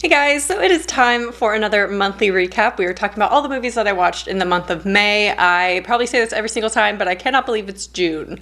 Hey guys, so it is time for another monthly recap. We were talking about all the movies that I watched in the month of May. I probably say this every single time, but I cannot believe it's June.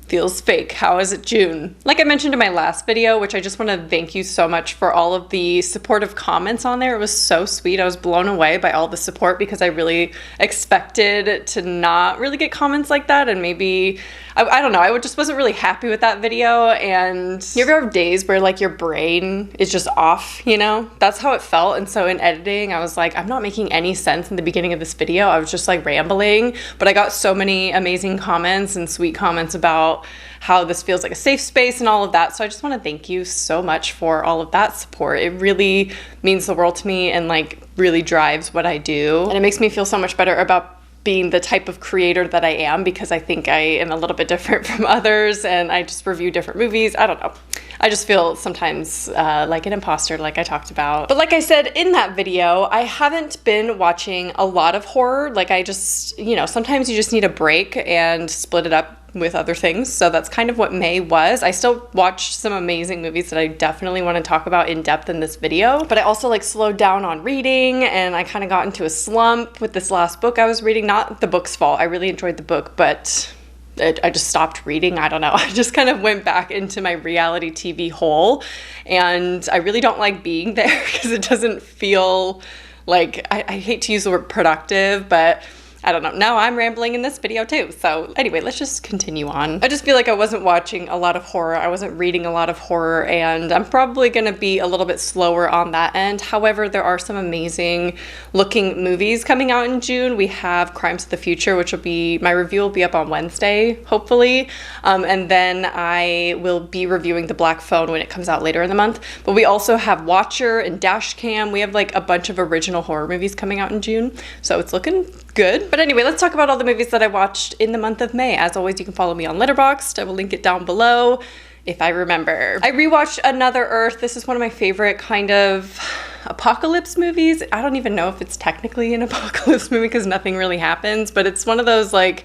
Feels fake. How is it June? Like I mentioned in my last video, which I just want to thank you so much for all of the supportive comments on there. It was so sweet. I was blown away by all the support because I really expected to not really get comments like that, and maybe I don't know, I just wasn't really happy with that video. And you ever have days where like your brain is just off, you know? That's how it felt. And so in editing, I was like, I'm not making any sense in the beginning of this video. I was just like rambling, but I got so many amazing comments and sweet comments about how this feels like a safe space and all of that. So I just want to thank you so much for all of that support. It really means the world to me and like really drives what I do. And it makes me feel so much better about being the type of creator that I am, because I think I am a little bit different from others and I just review different movies. I don't know. I just feel sometimes like an imposter, like I talked about. But like I said in that video, I haven't been watching a lot of horror. Like I just, you know, sometimes you just need a break and split it up with other things. So that's kind of what May was. I still watched some amazing movies that I definitely want to talk about in depth in this video, but I also like slowed down on reading and I kind of got into a slump with this last book I was reading. Not the book's fault. I really enjoyed the book, but I just stopped reading. I don't know. I just kind of went back into my reality TV hole, and I really don't like being there because it doesn't feel like, I hate to use the word productive, but I don't know. Now I'm rambling in this video too. So anyway, let's just continue on. I just feel like I wasn't watching a lot of horror. I wasn't reading a lot of horror, and I'm probably going to be a little bit slower on that end. However, there are some amazing looking movies coming out in June. We have Crimes of the Future, which will be, my review will be up on Wednesday, hopefully. And then I will be reviewing The Black Phone when it comes out later in the month. But we also have Watcher and Dashcam. We have like a bunch of original horror movies coming out in June. So it's looking good. But anyway, let's talk about all the movies that I watched in the month of May. As always, you can follow me on Letterboxd. I will link it down below if I remember. I rewatched Another Earth. This is one of my favorite kind of apocalypse movies. I don't even know if it's technically an apocalypse movie because nothing really happens, but it's one of those like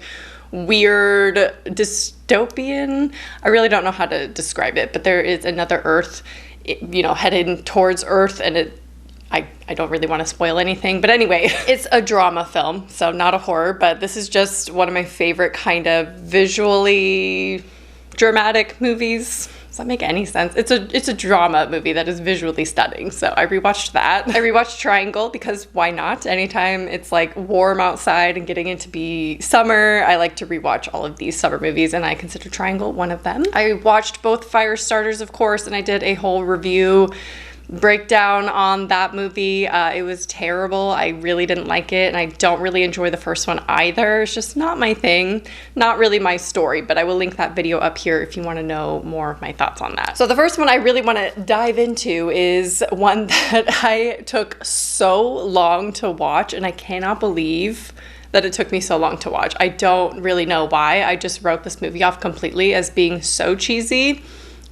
weird dystopian. I really don't know how to describe it, but there is another Earth, you know, heading towards Earth, and I don't really want to spoil anything, but anyway, it's a drama film, so not a horror, but this is just one of my favorite kind of visually dramatic movies. Does that make any sense? It's a drama movie that is visually stunning, so I rewatched that. I rewatched Triangle because why not? Anytime it's like warm outside and getting it to be summer, I like to rewatch all of these summer movies, and I consider Triangle one of them. I watched both Firestarters, of course, and I did a whole review breakdown on that movie. It was terrible. I really didn't like it, and I don't really enjoy the first one either. It's just not my thing, not really my story, but I will link that video up here if you want to know more of my thoughts on that. So the first one I really want to dive into is one that I took so long to watch, and I cannot believe that it took me so long to watch. I don't really know why. I just wrote this movie off completely as being so cheesy.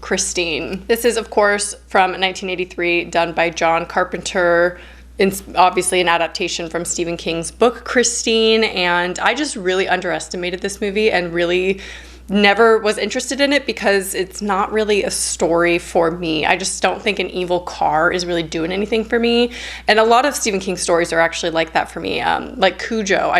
Christine. This is, of course, from 1983, done by John Carpenter. It's obviously an adaptation from Stephen King's book, Christine, and I just really underestimated this movie and really never was interested in it because it's not really a story for me. I just don't think an evil car is really doing anything for me, and a lot of Stephen King stories are actually like that for me, like Cujo.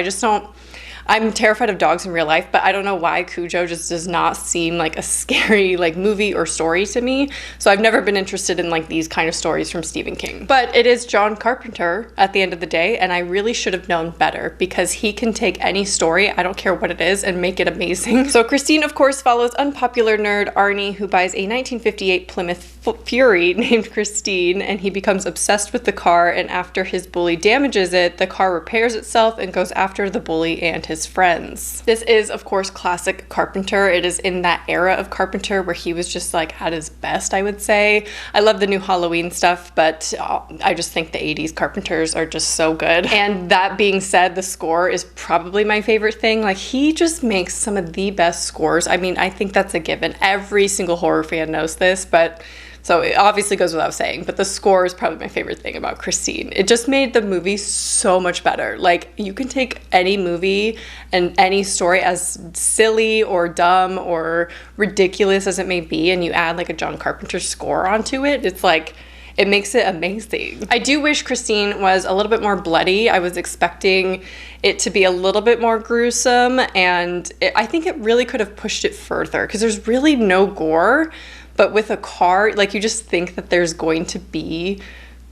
I'm terrified of dogs in real life, but I don't know why Cujo just does not seem like a scary like movie or story to me. So I've never been interested in like these kind of stories from Stephen King. But it is John Carpenter at the end of the day, and I really should have known better because he can take any story, I don't care what it is, and make it amazing. So Christine, of course, follows unpopular nerd Arnie, who buys a 1958 Plymouth Fury named Christine, and he becomes obsessed with the car, and after his bully damages it, the car repairs itself and goes after the bully and his friends. This is, of course, classic Carpenter. It is in that era of Carpenter where he was just like at his best, I would say. I love the new Halloween stuff, but I just think the 80s Carpenters are just so good. And that being said, the score is probably my favorite thing. Like, he just makes some of the best scores. I mean, I think that's a given. Every single horror fan knows this, but so it obviously goes without saying, but the score is probably my favorite thing about Christine. It just made the movie so much better. Like, you can take any movie and any story, as silly or dumb or ridiculous as it may be, and you add like a John Carpenter score onto it. It's like, it makes it amazing. I do wish Christine was a little bit more bloody. I was expecting it to be a little bit more gruesome, and I think it really could have pushed it further because there's really no gore, but with a car, like you just think that there's going to be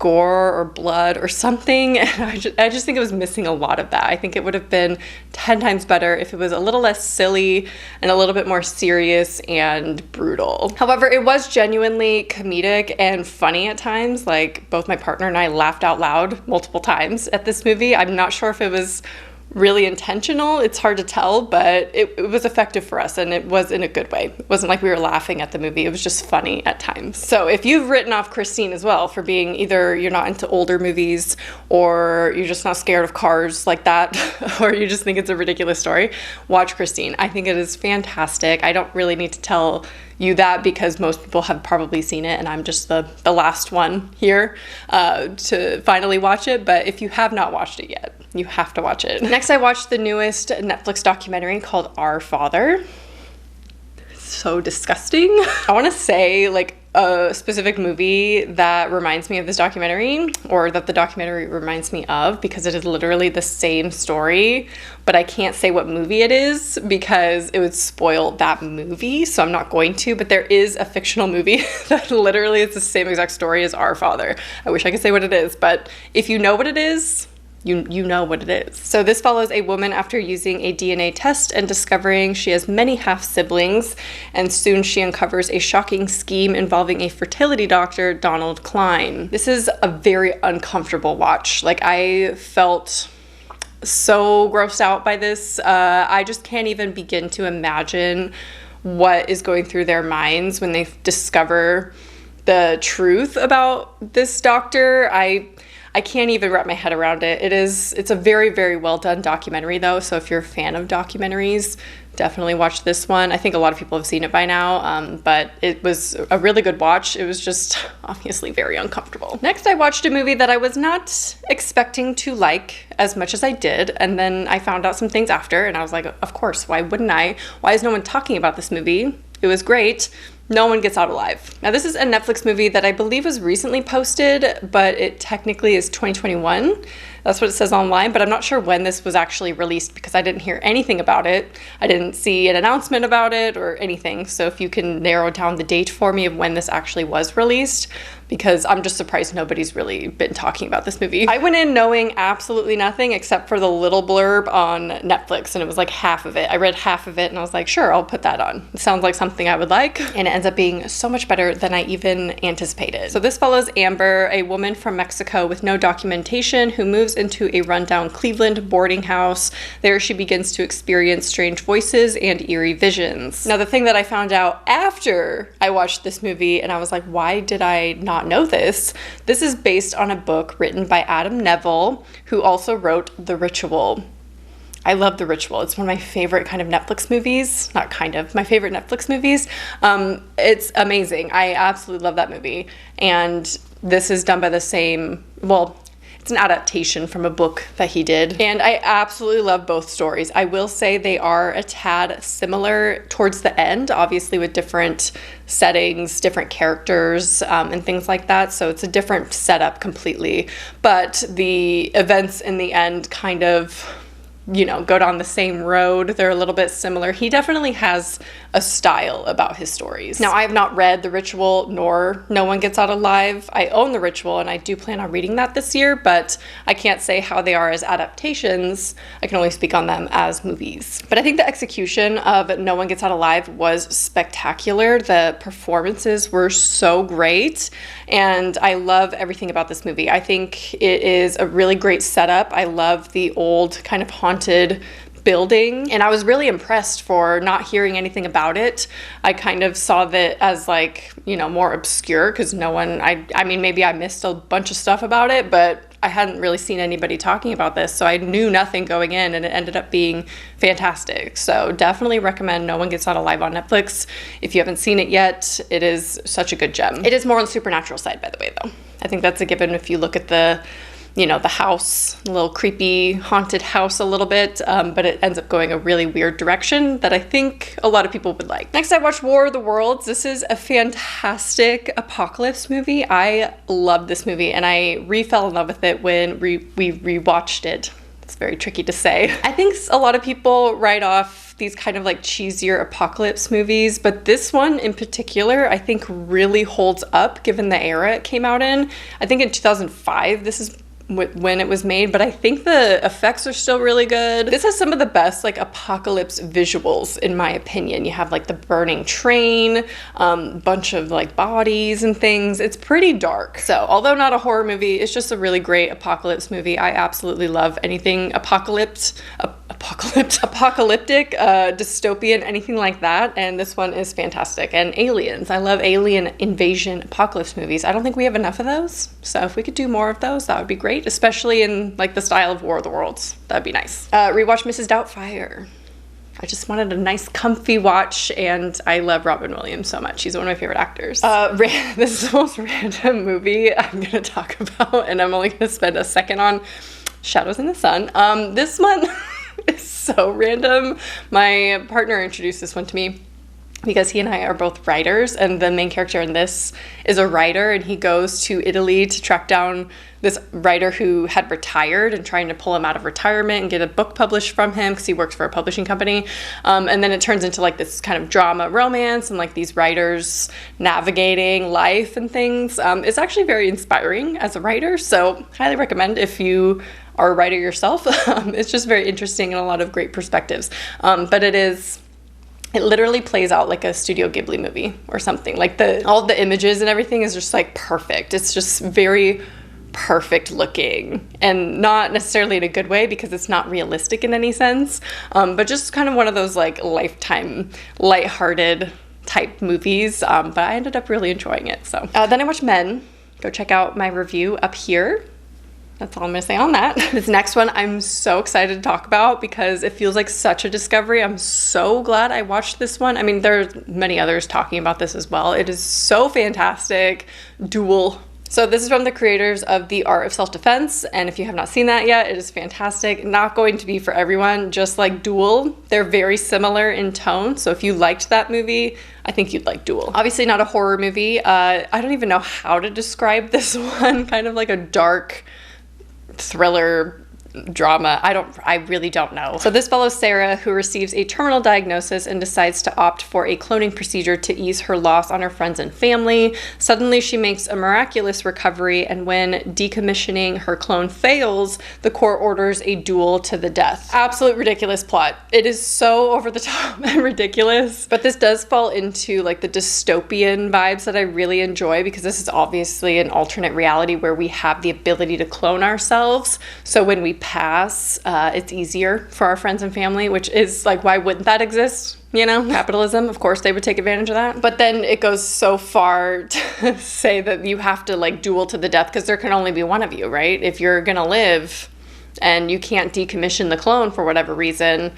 gore or blood or something, and I just think it was missing a lot of that. I think it would have been 10 times better if it was a little less silly and a little bit more serious and brutal. However, it was genuinely comedic and funny at times. Like, both my partner and I laughed out loud multiple times at this movie. I'm not sure if it was really intentional. It's hard to tell, but it was effective for us, and it was in a good way. It wasn't like we were laughing at the movie. It was just funny at times. So if you've written off Christine as well for being either you're not into older movies, or you're just not scared of cars like that, or you just think it's a ridiculous story, watch Christine. I think it is fantastic. I don't really need to tell you that because most people have probably seen it, and I'm just the last one here to finally watch it. But if you have not watched it yet, you have to watch it. Next, I watched the newest Netflix documentary called Our Father. So disgusting. I want to say like a specific movie that reminds me of this documentary, or that the documentary reminds me of, because it is literally the same story, but I can't say what movie it is because it would spoil that movie, so I'm not going to. But there is a fictional movie that literally is the same exact story as Our Father. I wish I could say what it is, but if you know what it is, you know what it is. So this follows a woman after using a DNA test and discovering she has many half-siblings, and soon she uncovers a shocking scheme involving a fertility doctor, Donald Klein. This is a very uncomfortable watch. Like, I felt so grossed out by this. I just can't even begin to imagine what is going through their minds when they discover the truth about this doctor. I can't even wrap my head around it. It's a very, very well done documentary though. So if you're a fan of documentaries, definitely watch this one. I think a lot of people have seen it by now, but it was a really good watch. It was just obviously very uncomfortable. Next, I watched a movie that I was not expecting to like as much as I did. And then I found out some things after, and I was like, of course, why wouldn't I? Why is no one talking about this movie? It was great. No One Gets Out Alive. Now, this is a Netflix movie that I believe was recently posted, but it technically is 2021. That's what it says online, but I'm not sure when this was actually released because I didn't hear anything about it. I didn't see an announcement about it or anything. So if you can narrow down the date for me of when this actually was released, because I'm just surprised nobody's really been talking about this movie. I went in knowing absolutely nothing except for the little blurb on Netflix, and it was like half of it. I read half of it and I was like, sure, I'll put that on. It sounds like something I would like, and it ends up being so much better than I even anticipated. So this follows Amber, a woman from Mexico with no documentation who moves into a rundown Cleveland boarding house. There she begins to experience strange voices and eerie visions. Now, the thing that I found out after I watched this movie, and I was like, why did I not know this? This is based on a book written by Adam Neville, who also wrote The Ritual. I love The Ritual. It's one of my favorite kind of Netflix movies. Not kind of, my favorite Netflix movies. It's amazing. I absolutely love that movie. And this is done by the same, well, it's an adaptation from a book that he did. And I absolutely love both stories. I will say they are a tad similar towards the end, obviously with different settings, different characters, and things like that. So it's a different setup completely. But the events in the end kind of, you know, go down the same road. They're a little bit similar. He definitely has a style about his stories. Now, I have not read The Ritual nor No One Gets Out Alive. I own The Ritual and I do plan on reading that this year, but I can't say how they are as adaptations. I can only speak on them as movies. But I think the execution of No One Gets Out Alive was spectacular. The performances were so great, and I love everything about this movie. I think it is a really great setup. I love the old kind of haunted building, and I was really impressed for not hearing anything about it. I kind of saw that as like, you know, more obscure because no one, I mean, maybe I missed a bunch of stuff about it, but I hadn't really seen anybody talking about this, so I knew nothing going in, and it ended up being fantastic. So definitely recommend No One Gets Out Alive on Netflix. If you haven't seen it yet, it is such a good gem. It is more on the supernatural side, by the way, though. I think that's a given if you look at the you know, the house, a little creepy haunted house a little bit, but it ends up going a really weird direction that I think a lot of people would like. Next, I watched War of the Worlds. This is a fantastic apocalypse movie. I love this movie, and I fell in love with it when we rewatched it. It's very tricky to say. I think a lot of people write off these kind of like cheesier apocalypse movies, but this one in particular I think really holds up given the era it came out in. I think in 2005 this is when it was made, but I think the effects are still really good. This has some of the best like apocalypse visuals in my opinion. You have like the burning train, bunch of like bodies and things. It's pretty dark. So although not a horror movie, it's just a really great apocalypse movie. I absolutely love anything apocalyptic, dystopian, anything like that. And this one is fantastic. And aliens. I love alien invasion apocalypse movies. I don't think we have enough of those. So if we could do more of those, that would be great, especially in like the style of War of the Worlds. That'd be nice. Rewatch Mrs. Doubtfire. I just wanted a nice comfy watch, and I love Robin Williams so much. He's one of my favorite actors. This is the most random movie I'm gonna talk about, and I'm only gonna spend a second on Shadows in the Sun. This one is so random. My partner introduced this one to me because he and I are both writers, and the main character in this is a writer, and he goes to Italy to track down this writer who had retired and trying to pull him out of retirement and get a book published from him because he works for a publishing company. And then it turns into like this kind of drama romance and like these writers navigating life and things. It's actually very inspiring as a writer, so highly recommend if you are a writer yourself. It's just very interesting and a lot of great perspectives. But it literally plays out like a Studio Ghibli movie or something. Like all the images and everything is just like perfect. It's just very perfect looking, and not necessarily in a good way because it's not realistic in any sense, but just kind of one of those like Lifetime lighthearted type movies. But I ended up really enjoying it. So then I watched Men. Go check out my review up here. That's all I'm gonna say on that. This next one I'm so excited to talk about because it feels like such a discovery. I'm so glad I watched this one. I mean, there's many others talking about this as well. It is so fantastic. Duel. So this is from the creators of The Art of Self-Defense, and if you have not seen that yet, it is fantastic. Not going to be for everyone, just like Duel. They're very similar in tone, so if you liked that movie, I think you'd like Duel. Obviously not a horror movie. I don't even know how to describe this one. Kind of like a dark thriller drama. I really don't know. So this follows Sarah, who receives a terminal diagnosis and decides to opt for a cloning procedure to ease her loss on her friends and family. Suddenly she makes a miraculous recovery, and when decommissioning her clone fails, the court orders a duel to the death. Absolute ridiculous plot. It is so over the top and ridiculous, but this does fall into like the dystopian vibes that I really enjoy, because this is obviously an alternate reality where we have the ability to clone ourselves. So when we pass, it's easier for our friends and family, which is like, why wouldn't that exist? You know, capitalism, of course they would take advantage of that. But then it goes so far to say that you have to like duel to the death because there can only be one of you, right? If you're gonna live and you can't decommission the clone for whatever reason,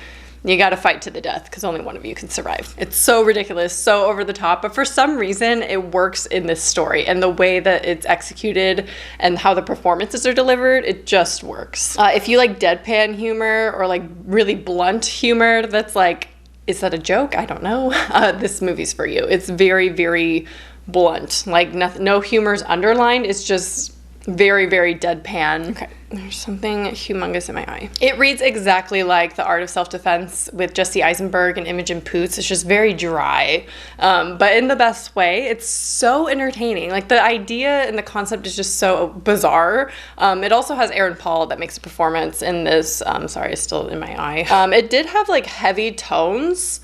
you gotta fight to the death because only one of you can survive. It's so ridiculous, so over the top, but for some reason it works in this story, and the way that it's executed and how the performances are delivered, it just works. If you like deadpan humor or like really blunt humor that's like, is that a joke? I don't know. This movie's for you. It's very, very blunt. Like no humor's underlined. It's just very, very deadpan. Okay, there's something humongous in my eye. It reads exactly like The Art of Self-Defense with Jesse Eisenberg and Imogen Poots. It's just very dry, but in the best way. It's so entertaining. Like the idea and the concept is just so bizarre. It also has Aaron Paul that makes a performance in this. Sorry, it's still in my eye. It did have like heavy tones,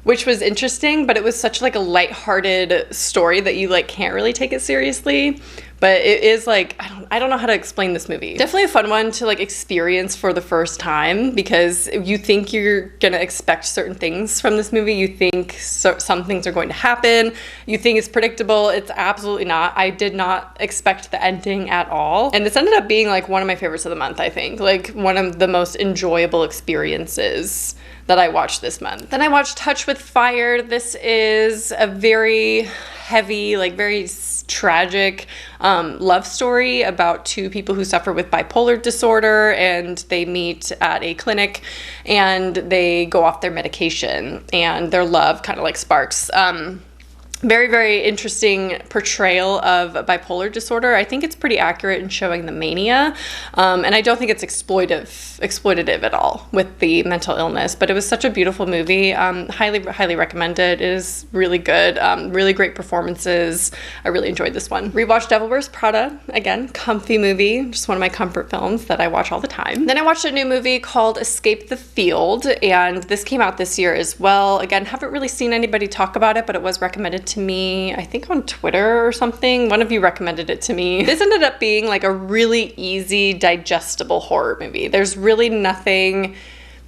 which was interesting, but it was such like a lighthearted story that you like can't really take it seriously. But it is like, I don't know how to explain this movie. Definitely a fun one to like experience for the first time, because you think you're gonna expect certain things from this movie. You think some things are going to happen. You think it's predictable. It's absolutely not. I did not expect the ending at all. And this ended up being like one of my favorites of the month, I think. Like one of the most enjoyable experiences that I watched this month. Then I watched Touch with Fire. This is a very heavy, like very tragic love story about two people who suffer with bipolar disorder, and they meet at a clinic and they go off their medication, and their love kind of like sparks. Very, very interesting portrayal of bipolar disorder. I think it's pretty accurate in showing the mania, and I don't think it's exploitative at all with the mental illness, but it was such a beautiful movie. Highly recommend it. It is really good. Really great performances. I really enjoyed this one. Rewatched Devil Wears Prada. Again, comfy movie. Just one of my comfort films that I watch all the time. Then I watched a new movie called Escape the Field, and this came out this year as well. Again, haven't really seen anybody talk about it, but it was recommended to me, I think on Twitter or something. One of you recommended it to me. This ended up being like a really easy, digestible horror movie. There's really nothing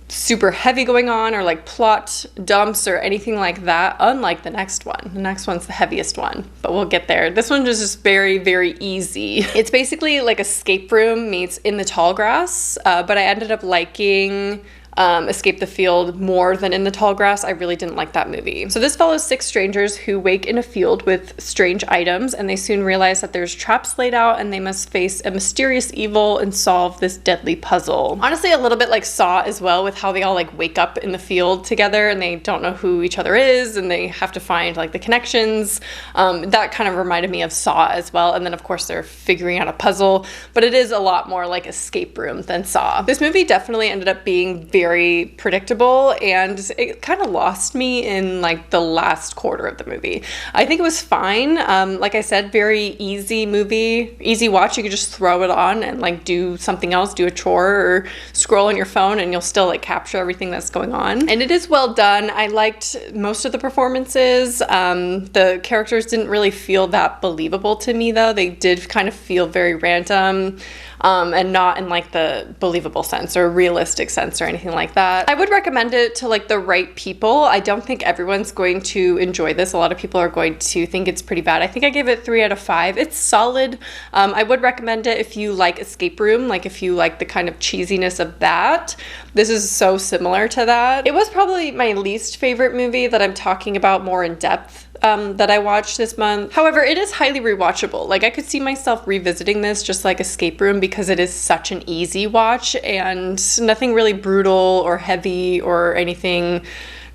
super heavy going on or like plot dumps or anything like that, unlike the next one. The next one's the heaviest one, but we'll get there. This one is just very, very easy. It's basically like Escape Room meets In the Tall Grass, but I ended up liking Escape the Field more than In the Tall Grass. I really didn't like that movie. So this follows 6 strangers who wake in a field with strange items, and they soon realize that there's traps laid out and they must face a mysterious evil and solve this deadly puzzle. Honestly, a little bit like Saw as well, with how they all like wake up in the field together and they don't know who each other is and they have to find like the connections. That kind of reminded me of Saw as well. And then of course they're figuring out a puzzle, but it is a lot more like Escape Room than Saw. This movie definitely ended up being very predictable, and it kind of lost me in like the last quarter of the movie. I think it was fine. Like I said, very easy movie, easy watch. You could just throw it on and like do something else, do a chore or scroll on your phone, and you'll still like capture everything that's going on. And it is well done. I liked most of the performances. The characters didn't really feel that believable to me though. They did kind of feel very random. And not in like the believable sense or realistic sense or anything like that. I would recommend it to like the right people. I don't think everyone's going to enjoy this. A lot of people are going to think it's pretty bad. I think I gave it 3 out of 5. It's solid. I would recommend it if you like Escape Room, like if you like the kind of cheesiness of that. This is so similar to that. It was probably my least favorite movie that I'm talking about more in depth that I watched this month. However, it is highly rewatchable. Like I could see myself revisiting this just like Escape Room because it is such an easy watch and nothing really brutal or heavy or anything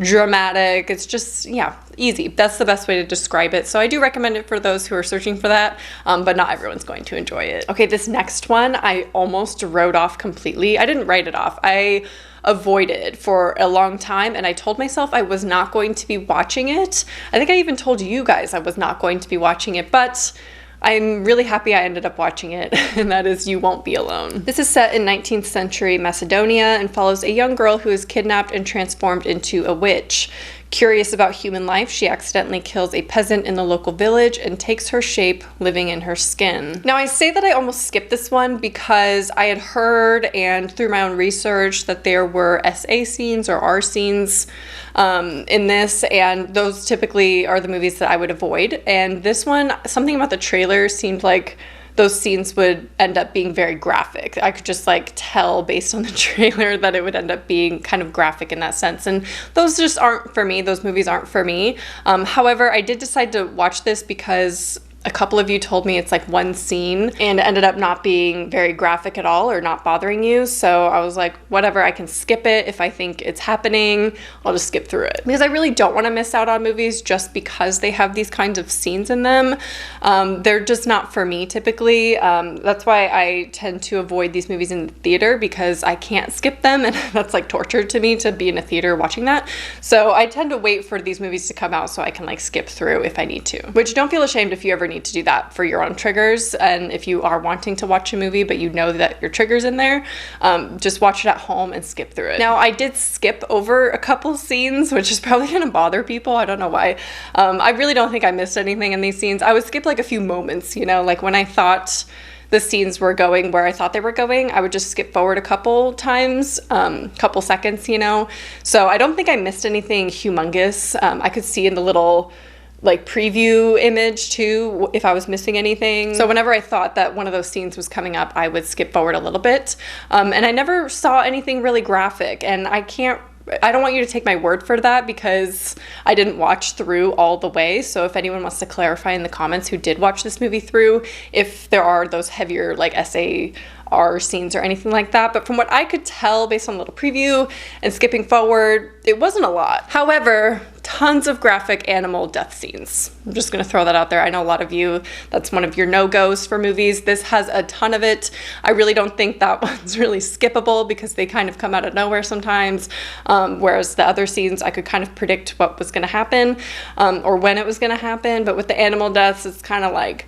dramatic. It's just, yeah, easy. That's the best way to describe it. So I do recommend it for those who are searching for that, but not everyone's going to enjoy it. Okay, this next one I almost wrote off completely. I didn't write it off. I avoided for a long time, and I told myself I was not going to be watching it. I think I even told you guys I was not going to be watching it, but I'm really happy I ended up watching it, and that is You Won't Be Alone. This is set in 19th century Macedonia and follows a young girl who is kidnapped and transformed into a witch. Curious about human life, she accidentally kills a peasant in the local village and takes her shape, living in her skin. Now, I say that I almost skipped this one because I had heard and through my own research that there were SA scenes or R scenes in this, and those typically are the movies that I would avoid. And this one, something about the trailer seemed like those scenes would end up being very graphic. I could just like tell based on the trailer that it would end up being kind of graphic in that sense. And those just aren't for me. Those movies aren't for me. However, I did decide to watch this because a couple of you told me it's like one scene and it ended up not being very graphic at all or not bothering you. So I was like, whatever, I can skip it. If I think it's happening, I'll just skip through it. Because I really don't want to miss out on movies just because they have these kinds of scenes in them. They're just not for me typically. That's why I tend to avoid these movies in the theater, because I can't skip them, and that's like torture to me to be in a theater watching that. So I tend to wait for these movies to come out so I can like skip through if I need to. Which, don't feel ashamed if you ever need to do that for your own triggers, and if you are wanting to watch a movie but you know that your trigger's in there, just watch it at home and skip through it. Now, I did skip over a couple scenes, which is probably gonna bother people. I don't know why. I really don't think I missed anything in these scenes. I would skip like a few moments, you know, like when I thought the scenes were going where I thought they were going, I would just skip forward a couple times, couple seconds, you know. So I don't think I missed anything humongous. I could see in the little like preview image too if I was missing anything. So whenever I thought that one of those scenes was coming up, I would skip forward a little bit. And I never saw anything really graphic, and I can't I don't want you to take my word for that because I didn't watch through all the way. So if anyone wants to clarify in the comments who did watch this movie through, if there are those heavier like SAR scenes or anything like that. But from what I could tell based on a little preview and skipping forward, it wasn't a lot. However, tons of graphic animal death scenes. I'm just gonna throw that out there. I know a lot of you, that's one of your no-goes for movies. This has a ton of it. I really don't think that one's really skippable because they kind of come out of nowhere sometimes. Whereas the other scenes, I could kind of predict what was gonna happen or when it was gonna happen. But with the animal deaths, it's kind of like,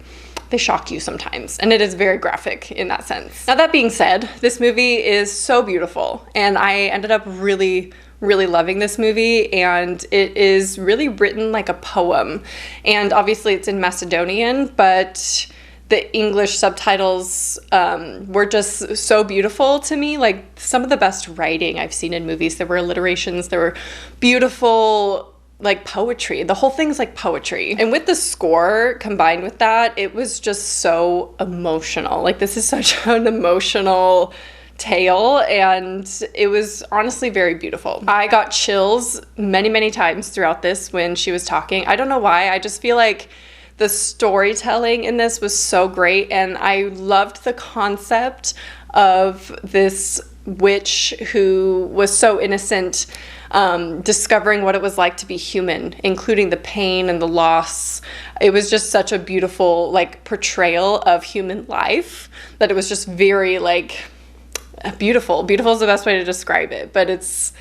they shock you sometimes, and it is very graphic in that sense. Now that being said, this movie is so beautiful, and I ended up really loving this movie, and it is really written like a poem. And obviously it's in Macedonian, but the English subtitles were just so beautiful to me. Like some of the best writing I've seen in movies. There were alliterations, there were beautiful like poetry. The whole thing's like poetry. And with the score combined with that, it was just so emotional. Like this is such an emotional tale, and it was honestly very beautiful. I got chills many times throughout this when she was talking. I don't know why. I just feel like the storytelling in this was so great, and I loved the concept of this witch who was so innocent, discovering what it was like to be human, including the pain and the loss. It was just such a beautiful like portrayal of human life that it was just very like beautiful. Beautiful is the best way to describe it, but it's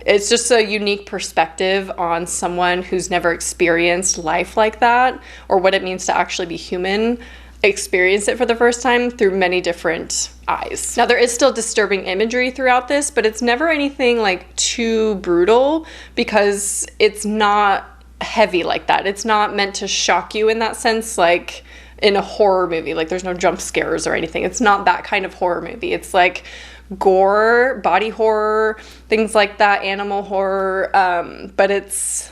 just a unique perspective on someone who's never experienced life like that, or what it means to actually be human, experience it for the first time through many different eyes. Now there is still disturbing imagery throughout this, but it's never anything like too brutal because it's not heavy like that. It's not meant to shock you in that sense, like in a horror movie. Like there's no jump scares or anything. It's not that kind of horror movie. It's like gore, body horror, things like that, animal horror, but it's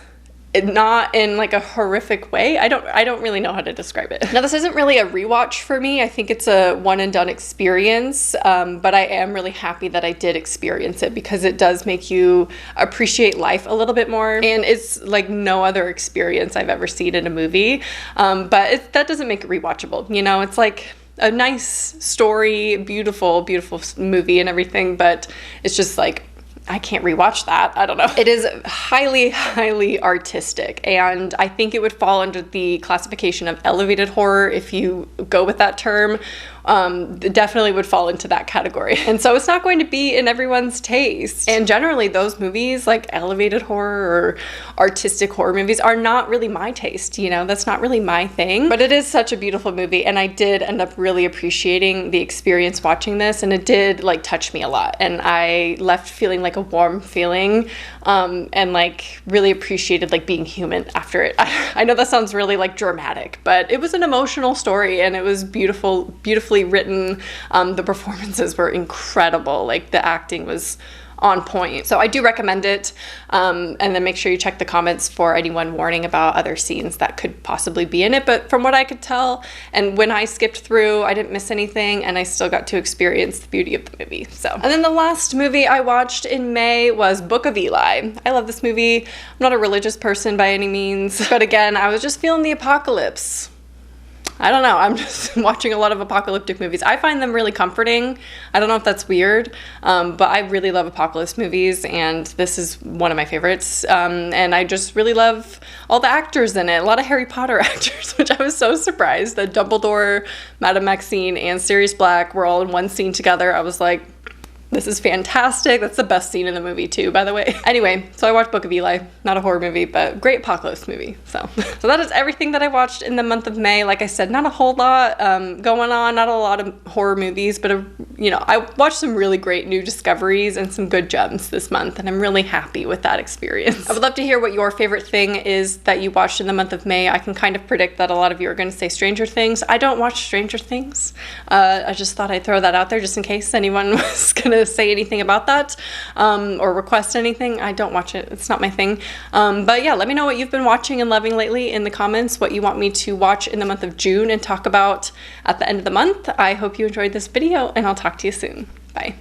not in like a horrific way. I don't really know how to describe it. Now this isn't really a rewatch for me. I think it's a one and done experience, but I am really happy that I did experience it because it does make you appreciate life a little bit more, and it's like no other experience I've ever seen in a movie, but that doesn't make it rewatchable. You know, it's like a nice story, beautiful movie and everything, but it's just like, I can't rewatch that. I don't know. It is highly artistic, and I think it would fall under the classification of elevated horror if you go with that term. It definitely would fall into that category. And so it's not going to be in everyone's taste. And generally those movies like elevated horror or artistic horror movies are not really my taste, you know, that's not really my thing. But it is such a beautiful movie, and I did end up really appreciating the experience watching this, and it did like touch me a lot. And I left feeling like a warm feeling, and like really appreciated like being human after it. I know that sounds really like dramatic, but it was an emotional story, and it was beautifully written. The performances were incredible. Like the acting was on point. So I do recommend it. And then make sure you check the comments for anyone warning about other scenes that could possibly be in it. But from what I could tell, and when I skipped through, I didn't miss anything, and I still got to experience the beauty of the movie. So, and then the last movie I watched in May was Book of Eli. I love this movie. I'm not a religious person by any means, but again, I was just feeling the apocalypse. I don't know, I'm just watching a lot of apocalyptic movies. I find them really comforting. I don't know if that's weird, but I really love apocalypse movies, and this is one of my favorites. And I just really love all the actors in it. A lot of Harry Potter actors, which I was so surprised that Dumbledore, Madame Maxine, and Sirius Black were all in one scene together. I was like, this is fantastic. That's the best scene in the movie too, by the way. Anyway, so I watched Book of Eli. Not a horror movie, but great apocalypse movie. So that is everything that I watched in the month of May. Like I said, not a whole lot going on, not a lot of horror movies, but you know, I watched some really great new discoveries and some good gems this month, and I'm really happy with that experience. I would love to hear what your favorite thing is that you watched in the month of May. I can kind of predict that a lot of you are going to say Stranger Things. I don't watch Stranger Things. I just thought I'd throw that out there just in case anyone was gonna say anything about that or request anything. I don't watch it. It's not my thing. But yeah, let me know what you've been watching and loving lately in the comments, what you want me to watch in the month of June and talk about at the end of the month. I hope you enjoyed this video, and I'll talk to you soon. Bye.